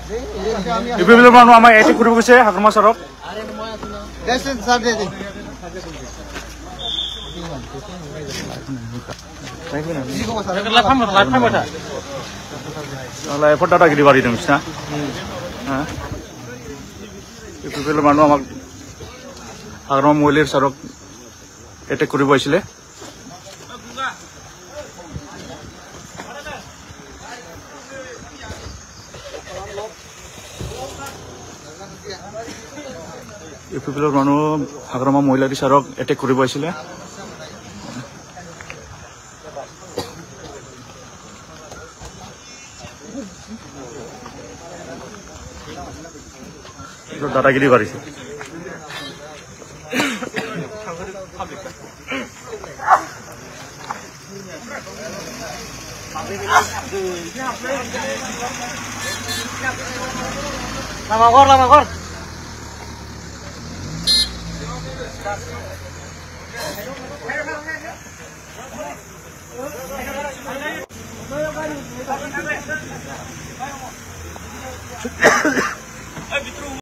ইউপিপিএলৰ মানুহ আমাৰ এটেক কৰিব গৈছে হাগ্ৰমা ছাৰক এফৰ দাদাগিৰি বাঢ়ি দিম না ইউপিপিএলৰ মানুহ আমাক হাগ্ৰমা মহিলাৰ ছাৰক এটেক কৰিব আহিছিলে ইউপিপিএলৰ মানুহ হাগ্ৰমা মহিলাৰ ছাৰক এটেক কৰিব আহিছিলে দাদাগিৰি বাড়িছে লামাগৰ